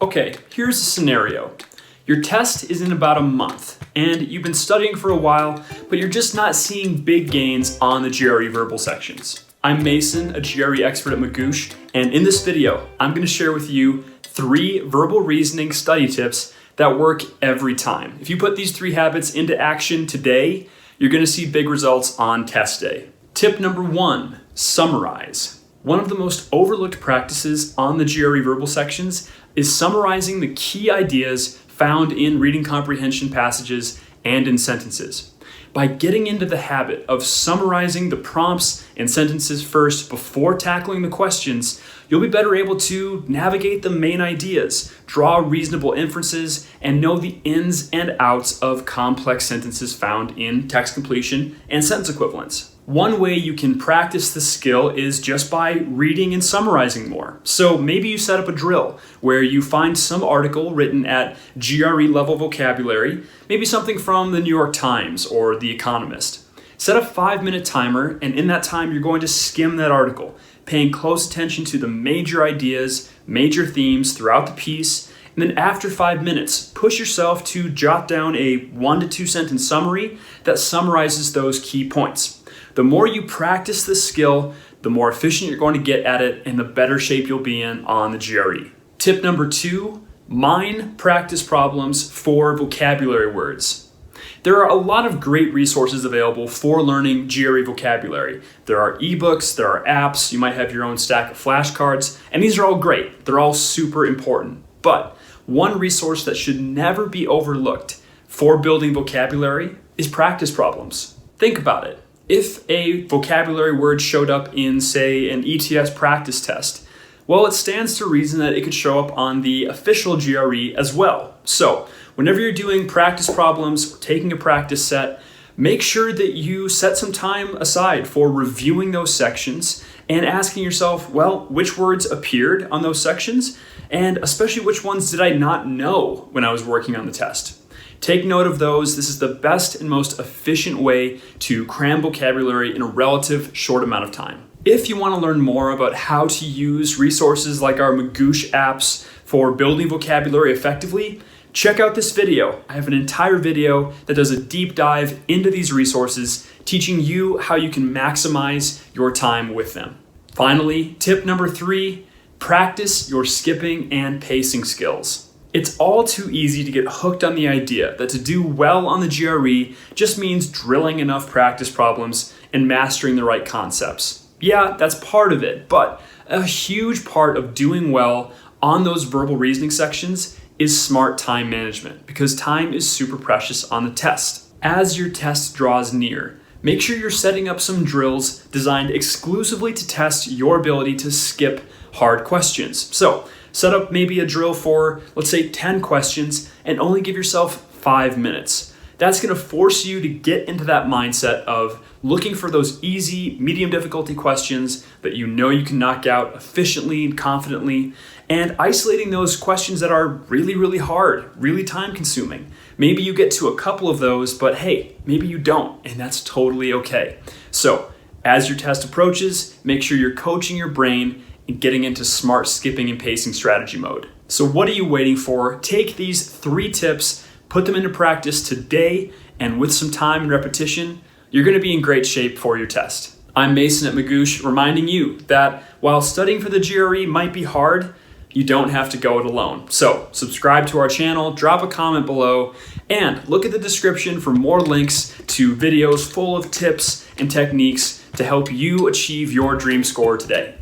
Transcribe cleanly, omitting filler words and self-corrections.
Okay, here's a scenario. Your test is in about a month, and you've been studying for a while, but you're just not seeing big gains on the GRE verbal sections. I'm Mason, a GRE expert at Magoosh, and in this video, I'm going to share with you 3 verbal reasoning study tips that work every time. If you put these 3 habits into action today, you're going to see big results on test day. Tip number 1, summarize. One of the most overlooked practices on the GRE verbal sections is summarizing the key ideas found in reading comprehension passages and in sentences. By getting into the habit of summarizing the prompts and sentences first before tackling the questions, you'll be better able to navigate the main ideas, draw reasonable inferences, and know the ins and outs of complex sentences found in text completion and sentence equivalents. One way you can practice this skill is just by reading and summarizing more. So maybe you set up a drill where you find some article written at GRE level vocabulary, maybe something from the New York Times or The Economist. Set a 5-minute timer, and in that time you're going to skim that article, paying close attention to the major ideas, major themes throughout the piece, and then after 5 minutes, push yourself to jot down a 1 to 2 sentence summary that summarizes those key points. The more you practice this skill, the more efficient you're going to get at it and the better shape you'll be in on the GRE. Tip number 2, mine practice problems for vocabulary words. There are a lot of great resources available for learning GRE vocabulary. There are ebooks, there are apps, you might have your own stack of flashcards, and these are all great. They're all super important. But one resource that should never be overlooked for building vocabulary is practice problems. Think about it. If a vocabulary word showed up in, say, an ETS practice test, well, it stands to reason that it could show up on the official GRE as well. So, whenever you're doing practice problems or taking a practice set, make sure that you set some time aside for reviewing those sections and asking yourself, well, which words appeared on those sections? And especially which ones did I not know when I was working on the test? Take note of those. This is the best and most efficient way to cram vocabulary in a relative short amount of time. If you want to learn more about how to use resources like our Magoosh apps for building vocabulary effectively, check out this video. I have an entire video that does a deep dive into these resources, teaching you how you can maximize your time with them. Finally, tip number 3, practice your skipping and pacing skills. It's all too easy to get hooked on the idea that to do well on the GRE just means drilling enough practice problems and mastering the right concepts. Yeah, that's part of it, but a huge part of doing well on those verbal reasoning sections is smart time management, because time is super precious on the test. As your test draws near, make sure you're setting up some drills designed exclusively to test your ability to skip hard questions. So, set up maybe a drill for, let's say, 10 questions and only give yourself 5 minutes. That's going to force you to get into that mindset of looking for those easy, medium difficulty questions that you know you can knock out efficiently and confidently, and isolating those questions that are really, really hard, really time consuming. Maybe you get to a couple of those, but hey, maybe you don't, and that's totally okay. So, as your test approaches, make sure you're coaching your brain and getting into smart skipping and pacing strategy mode. So what are you waiting for? Take these 3 tips, put them into practice today, and with some time and repetition, you're going to be in great shape for your test. I'm Mason at Magoosh, reminding you that while studying for the GRE might be hard, you don't have to go it alone. So subscribe to our channel, drop a comment below, and look at the description for more links to videos full of tips and techniques to help you achieve your dream score today.